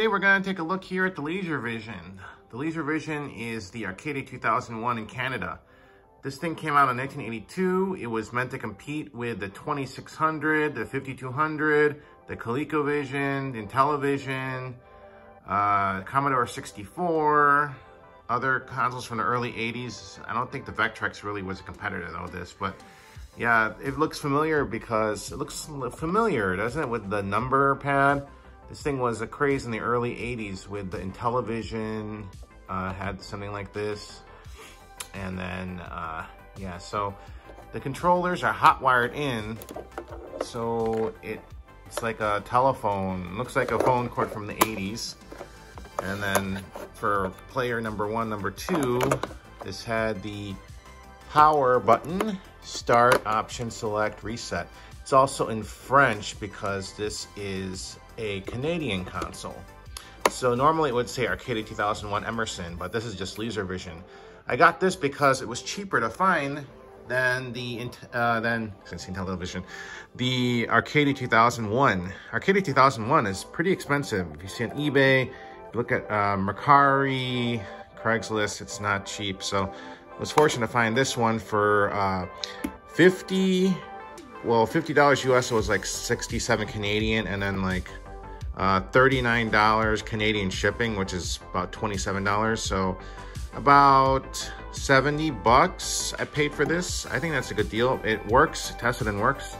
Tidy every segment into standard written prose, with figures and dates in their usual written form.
today we're going to take a look here at the LaserVision. The LaserVision is the Arcadia 2001 in Canada. This thing came out in 1982. It was meant to compete with the 2600, the 5200, the Colecovision, the Intellivision, Commodore 64, other consoles from the early 80s. I don't think the Vectrex really was a competitor though, this, but yeah, it looks familiar because it looks familiar, doesn't it, with the number pad? This thing was a craze in the early 80s with the Intellivision, had something like this. And then, yeah, so the controllers are hot wired in. So it's like a telephone, looks like a phone cord from the 80s. And then for player number 1, number 2, this had the power button, start, option, select, reset. It's also in French because this is a Canadian console. So normally it would say Arcadia 2001 Emerson, but this is just LaserVision. I got this because it was cheaper to find than the Intellivision, the Arcadia 2001. Arcadia 2001 is pretty expensive. If you see on eBay, look at Mercari, Craigslist, it's not cheap. So I was fortunate to find this one for $50 US, it was like 67 Canadian, and then like $39 Canadian shipping, which is about $27. So about 70 bucks I paid for this. I think that's a good deal. It works, tested and works.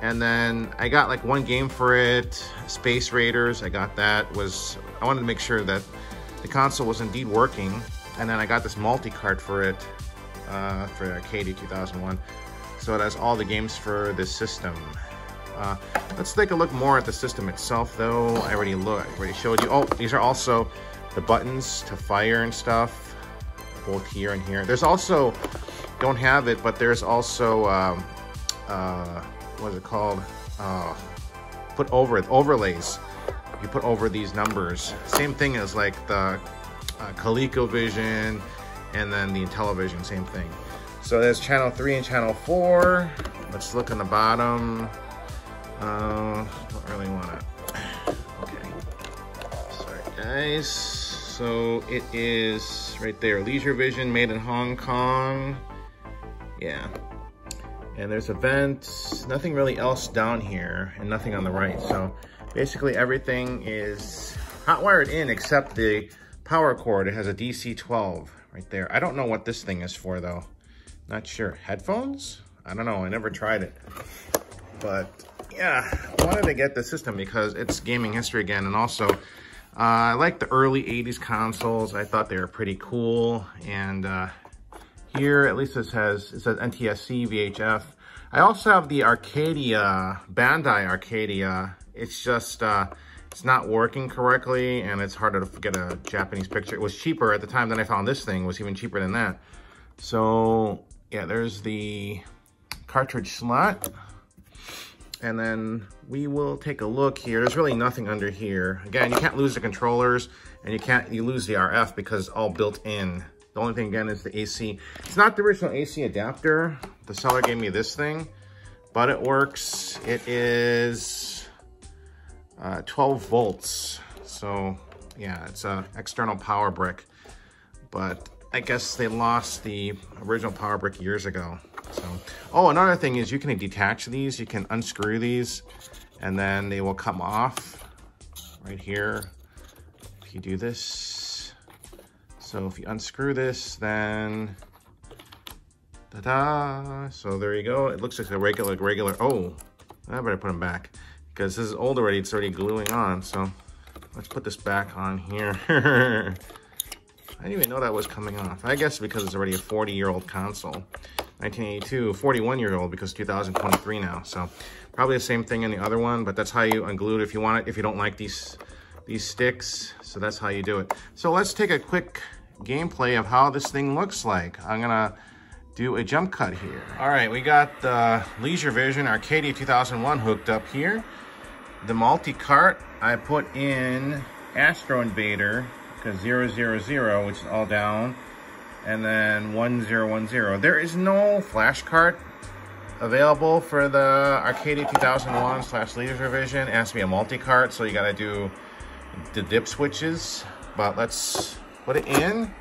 And then I got like one game for it, Space Raiders. I got that. I wanted to make sure that the console was indeed working. And then I got this multi-cart for it, for Arcadia 2001. So it has all the games for this system. Let's take a look more at the system itself though. I already showed you. Oh, these are also the buttons to fire and stuff, both here and here. There's also, don't have it, but there's also, what is it called? Overlays. You put over these numbers. Same thing as like the Colecovision and then the Intellivision, same thing. So there's channel 3 and channel 4. Let's look on the bottom. Don't really want to. Okay. Sorry, guys. So it is right there. LaserVision, made in Hong Kong. Yeah. And there's events. Nothing really else down here, and nothing on the right. So basically everything is hot wired in except the power cord. It has a DC 12 right there. I don't know what this thing is for though. Not sure. Headphones? I don't know. I never tried it. But yeah, I wanted to get the system because it's gaming history again. And also, I like the early 80s consoles. I thought they were pretty cool. And here, at least it says NTSC, VHF. I also have the Arcadia, Bandai Arcadia. It's just, it's not working correctly. And it's harder to get a Japanese picture. It was cheaper at the time than I found this thing. It was even cheaper than that. So yeah, there's the cartridge slot. And then we will take a look here. There's really nothing under here. Again, you can't lose the controllers and you lose the RF because it's all built in. The only thing again is the AC. It's not the original AC adapter. The seller gave me this thing, but it works. It is 12 volts. So yeah, it's an external power brick, but I guess they lost the original power brick years ago. So, oh, another thing is you can detach these. You can unscrew these and then they will come off right here if you do this. So if you unscrew this, then ta-da! So there you go. It looks like a regular. Oh, I better put them back because this is old already. It's already gluing on. So let's put this back on here. I didn't even know that was coming off. I guess because it's already a 40-year-old console. 1982, 41-year-old because 2023 now. So probably the same thing in the other one, but that's how you unglued it if you want it, if you don't like these sticks. So that's how you do it. So let's take a quick gameplay of how this thing looks like. I'm gonna do a jump cut here. All right, we got the LaserVision Arcadia 2001 hooked up here. The multi-cart, I put in Astro Invader, because 000, which is all down, and then 1010. There is no flash cart available for the Arcadia 2001 / LaserVision. It has to be a multi-cart, so you gotta do the dip switches, but let's put it in.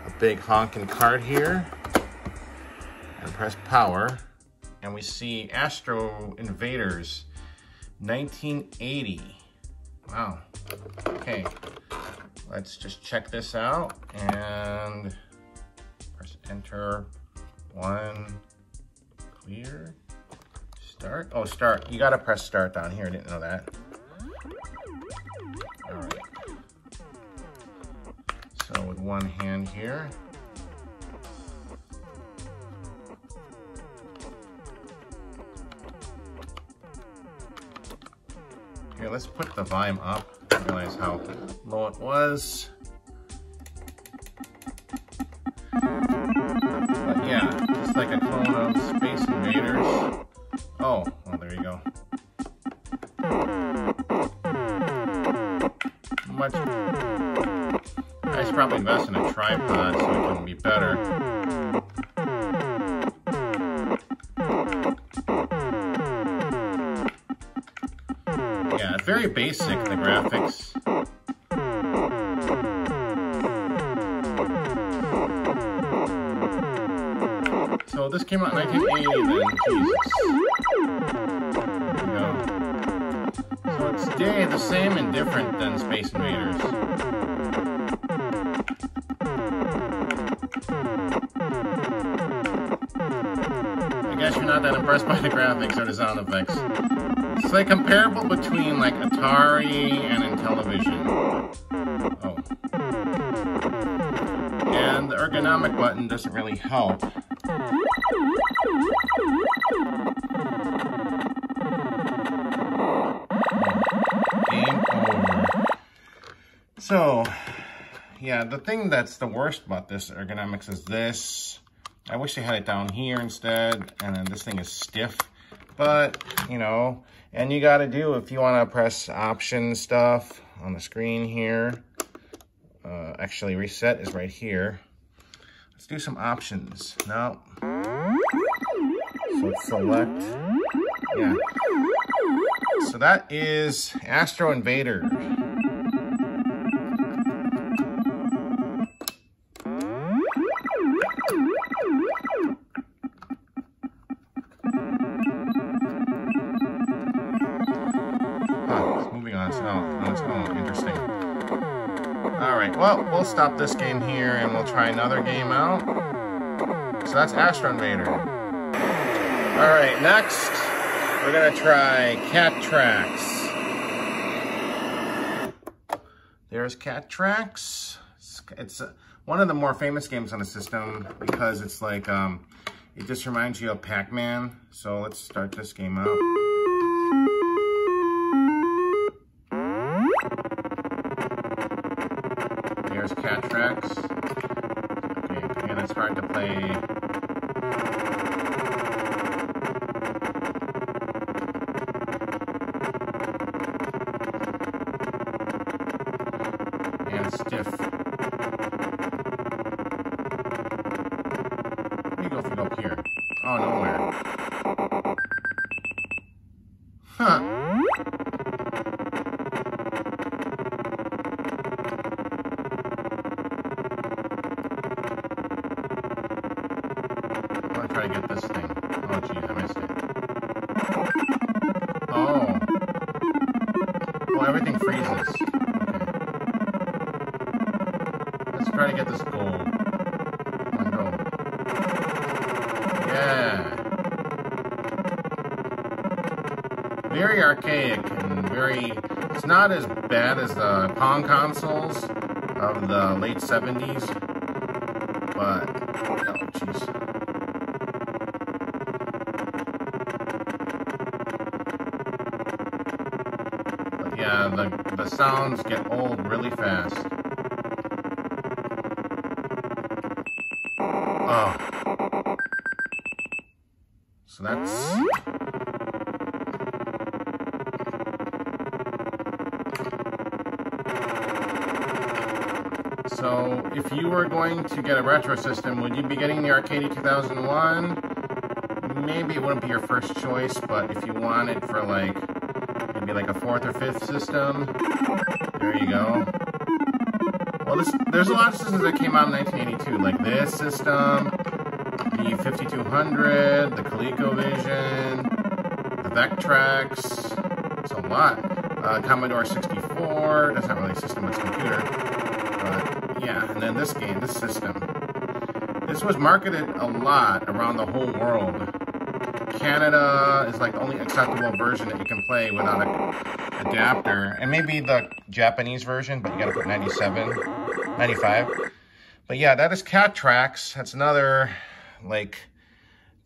A big honking card here, and press power, and we see Astro Invaders 1980. Wow. Okay, let's just check this out and press enter. 1, clear, start. Oh, start. You gotta press start down here. I didn't know that. All right. So with one hand here. Here, let's put the volume up. I realize how low it was. But yeah, just like a clone of Space Invaders. Oh, well, there you go. Much. I should probably invest in a tripod so it can be better. Yeah, it's very basic, the graphics. So this came out in 1980 then, Jesus. There we go. So it's the same and different than Space Invaders. I guess you're not that impressed by the graphics or the sound effects. It's like comparable between like Atari and Intellivision. Oh. And the ergonomic button doesn't really help. Game over. So, yeah, the thing that's the worst about this ergonomics is this. I wish they had it down here instead, and then this thing is stiff. But, you know, and you gotta do, if you wanna press option stuff on the screen here, actually reset is right here. Let's do some options. Now, so select, yeah. So that is Astro Invader. Interesting. All right, well, we'll stop this game here and we'll try another game out. So that's Astro Invader. All right, next, we're gonna try Vectrex. There's Vectrex. It's one of the more famous games on the system because it's like, it just reminds you of Pac-Man. So let's start this game out. There's Vectrex. Okay, again, it's hard to play. And stiff. Where do you go if you go up here? Oh, nowhere. Huh. Try to get this thing. Oh, geez, I missed it. Oh. Oh, everything freezes. Okay. Let's try to get this gold. Come on, go. Yeah. Very archaic and very... It's not as bad as the Pong consoles of the late 70s. But... Oh, jeez. Yeah, the sounds get old really fast. Oh. So that's... So if you were going to get a retro system, would you be getting the Arcadia 2001? Maybe it wouldn't be your first choice, but if you wanted for like... maybe maybe like a 4th or 5th system. There you go. Well, there's a lot of systems that came out in 1982, like this system, the 5200, the Colecovision, the Vectrex. It's a lot. Commodore 64. That's not really a system, it's a computer. But yeah, and then this game, this system. This was marketed a lot around the whole world. Canada is like the only acceptable version that you can play without an adapter. And maybe the Japanese version, but you gotta put 95. But yeah, that is Cat Tracks. That's another like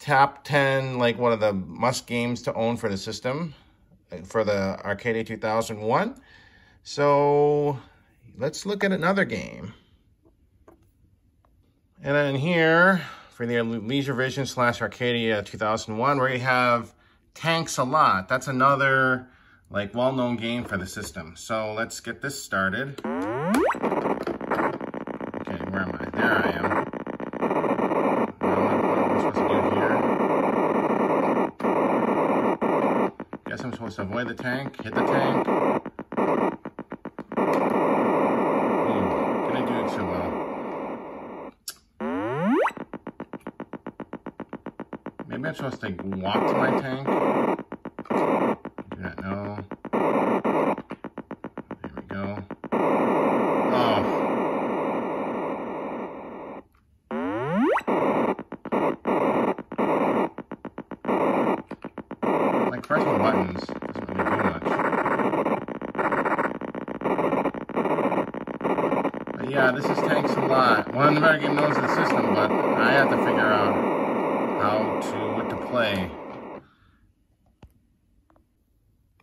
top 10, like one of the must games to own for the system, for the Arcadia 2001. So let's look at another game. And then here, for the LeisureVision / Arcadia 2001, where you have Tanks a Lot. That's another like well-known game for the system. So let's get this started. Okay, where am I? There I am. What am I supposed to do here? Guess I'm supposed to avoid the tank, hit the tank. Didn't do it so well. Maybe I'm supposed to walk to my tank. Do not know. There we go. Oh. Like pressing buttons doesn't really do much. But yeah, this is Tanks a Lot. One of the better game knows the system, but I have to figure out what to play.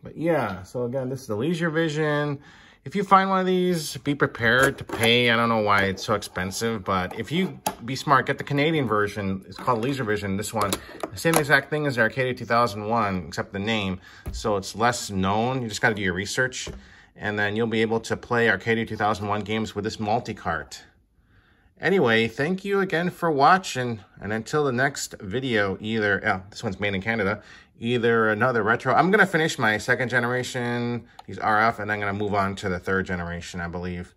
But yeah, so again, this is the LeisureVision. If you find one of these, be prepared to pay. I don't know why it's so expensive, but if you be smart, get the Canadian version. It's called LeisureVision. This one, the same exact thing as the Arcadia 2001, except the name. So it's less known. You just got to do your research, and then you'll be able to play Arcadia 2001 games with this multi-cart. Anyway, thank you again for watching, and until the next video, this one's made in Canada, either another retro. I'm going to finish my 2nd generation, these RF, and I'm going to move on to the 3rd generation, I believe.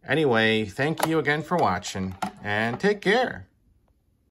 Anyway, thank you again for watching, and take care.